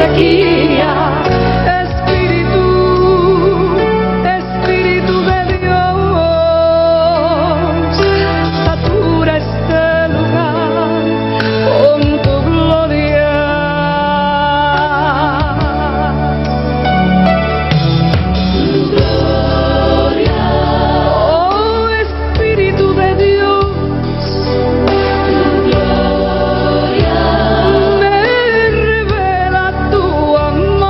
sequía. Espíritu de Dios, satura este lugar con tu gloria. Oh Espíritu de Dios, me revela tu amor,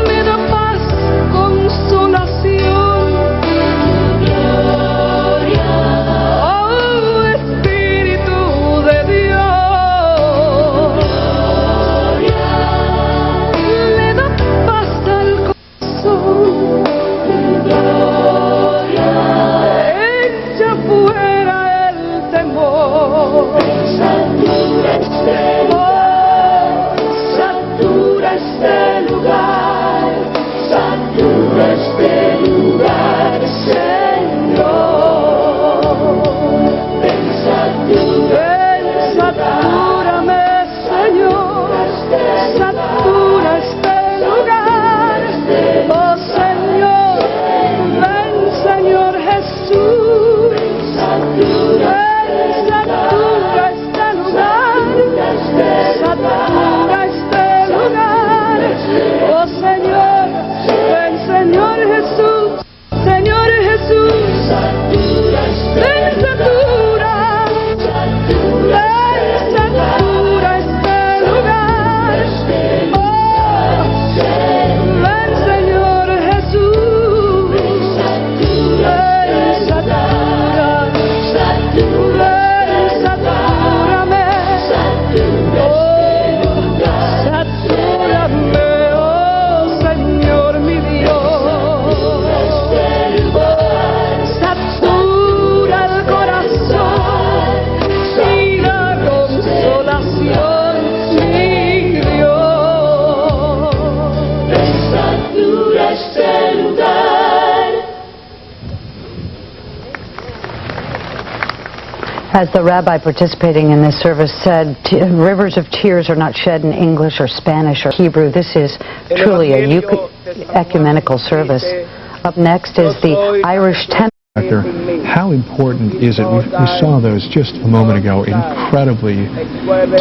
me da paz, consolación. Oh Espíritu de Dios, le da paz al corazón. Echa fuera el temor. Satura este lugar, Señor. Ven, satúrame, Señor. Satura este lugar, oh Señor. Ven, Señor Jesús. Ven, satura este lugar, satura este lugar, oh Señor. Ven, Señor Jesús, Señor Jesús. Ven, satura este lugar, oh, ven, Señor Jesús. Ven, satúrame, oh Señor mi Dios. Satura el corazón y la consolación, mi Dios. Satura este lugar. As the rabbi participating in this service said, rivers of tears are not shed in English or Spanish or Hebrew. This is truly a ecumenical service. Up next is the Irish tenor. How important is it? We saw those just a moment ago, incredibly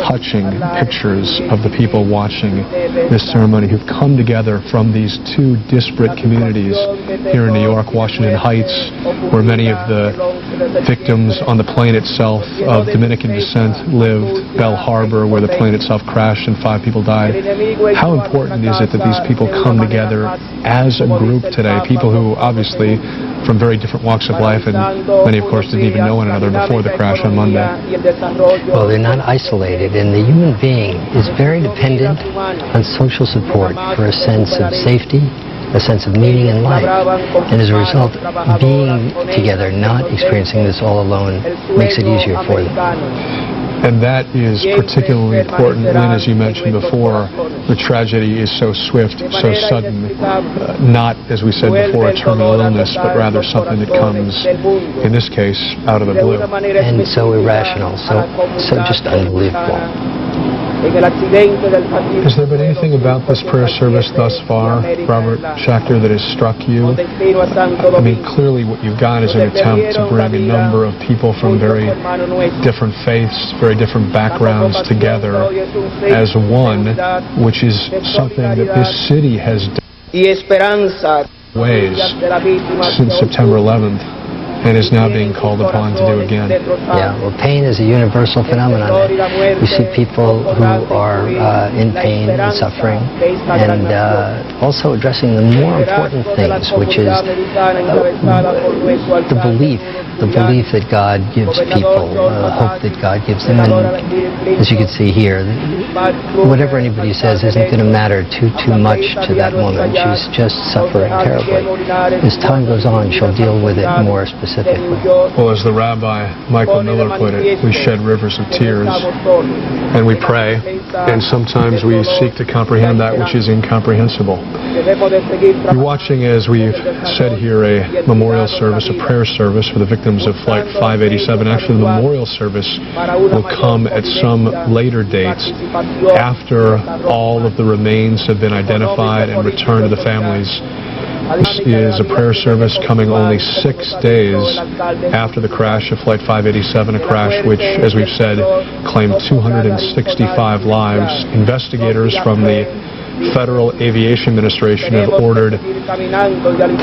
touching pictures of the people watching this ceremony who've come together from these two disparate communities here in New York, Washington Heights, where many of the victims on the plane itself of Dominican descent lived, Bell Harbor, where the plane itself crashed and 5 people died. How important is it that these people come together as a group today, people who obviously from very different walks of life, and many, of course, didn't even know one another before the crash on Monday? Well, they're not isolated, and the human being is very dependent on social support for a sense of safety, a sense of meaning in life. And as a result, being together, not experiencing this all alone, makes it easier for them. And that is particularly important when, as you mentioned before, the tragedy is so swift, so sudden, not, as we said before, a terminal illness, but rather something that comes, in this case, out of the blue. And so irrational, so just unbelievable. Has there been anything about this prayer service thus far, Robert Schachter, that has struck you? I mean, clearly what you've got is an attempt to bring a number of people from very different faiths, very different backgrounds together as one, which is something that this city has done ways since September 11th. And is now being called upon to do again. Yeah, well, pain is a universal phenomenon. We see people who are in pain and suffering, and also addressing the more important things, which is the belief that God gives people, hope that God gives them. And as you can see here, whatever anybody says isn't going to matter too much to that woman. She's just suffering terribly. As time goes on, she'll deal with it more specifically. specifically. Well, as the Rabbi Michael Miller put it, we shed rivers of tears, and we pray, and sometimes we seek to comprehend that which is incomprehensible. You're watching, as we've said here, a memorial service, a prayer service for the victims of Flight 587. Actually, the memorial service will come at some later date after all of the remains have been identified and returned to the families. This is a prayer service coming only 6 days after the crash of Flight 587, a crash which, as we've said, claimed 265 lives. Investigators from the Federal Aviation Administration have ordered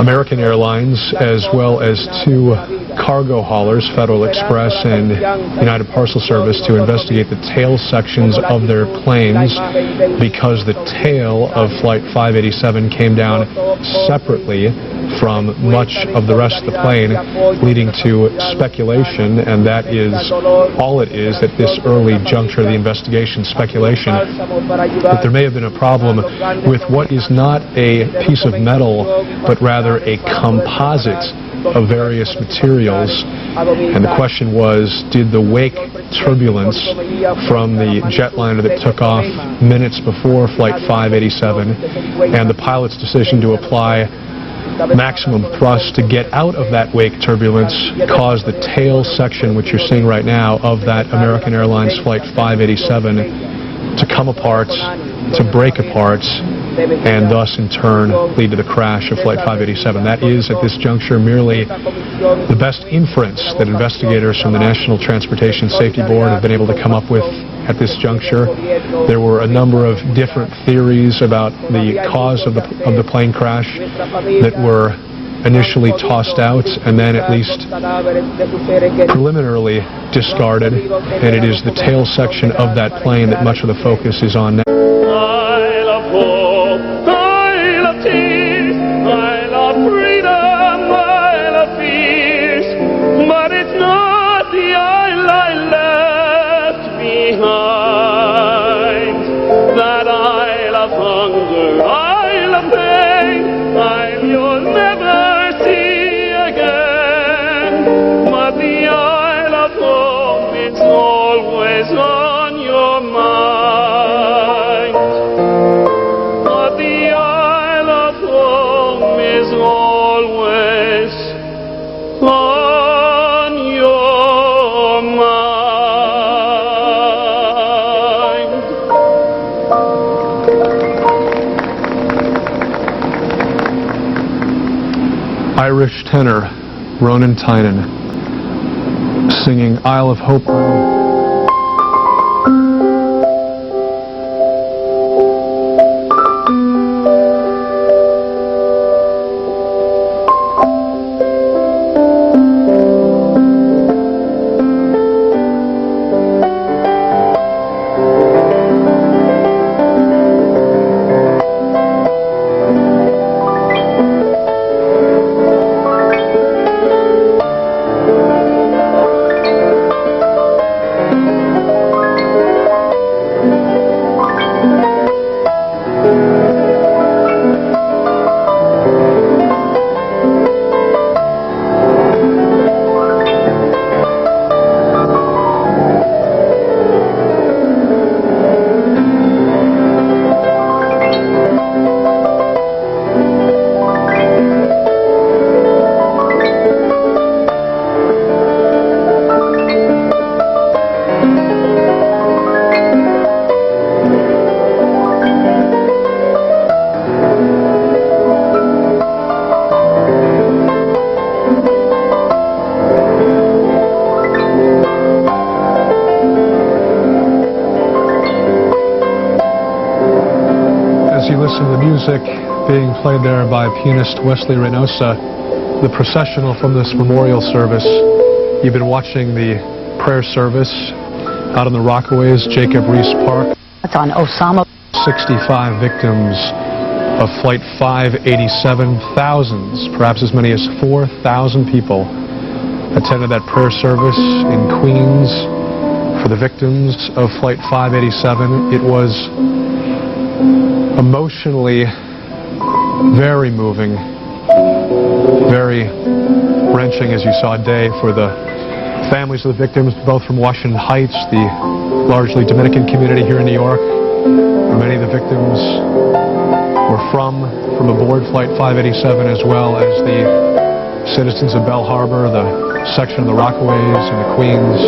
American Airlines as well as 2 cargo haulers, Federal Express and United Parcel Service, to investigate the tail sections of their planes, because the tail of Flight 587 came down separately from much of the rest of the plane, leading to speculation, and that is all it is at this early juncture of the investigation, speculation, that there may have been a problem with what is not a piece of metal, but rather a composite of various materials. And the question was, did the wake turbulence from the jetliner that took off minutes before Flight 587 and the pilot's decision to apply maximum thrust to get out of that wake turbulence cause the tail section, which you're seeing right now, of that American Airlines Flight 587 to come apart, to break apart, and thus in turn lead to the crash of Flight 587. That is, at this juncture, merely the best inference that investigators from the National Transportation Safety Board have been able to come up with at this juncture. There were a number of different theories about the cause of the plane crash that were initially tossed out and then at least preliminarily discarded, and it is the tail section of that plane that much of the focus is on now. I love hope, I love tears, I love freedom, I love peace, but it's not the isle I left behind. That isle of hunger, isle of pain, isle you'll never see again. But the isle of hope is always on your mind. But the isle of home is always on your mind. Irish tenor Ronan Tynan singing Isle of Hope. As you listen to the music being played there by pianist Wesley Reynosa, the processional from this memorial service, you've been watching the prayer service out on the Rockaways, Jacob Reese Park. That's on Osama. 65 victims of Flight 587, thousands, perhaps as many as 4,000 people attended that prayer service in Queens for the victims of Flight 587. It was emotionally very moving, very heart-wrenching, as you saw, day for the families of the victims, both from Washington Heights, the largely Dominican community here in New York, where many of the victims were from aboard Flight 587, as well as the citizens of Bell Harbor, the section of the Rockaways and the Queens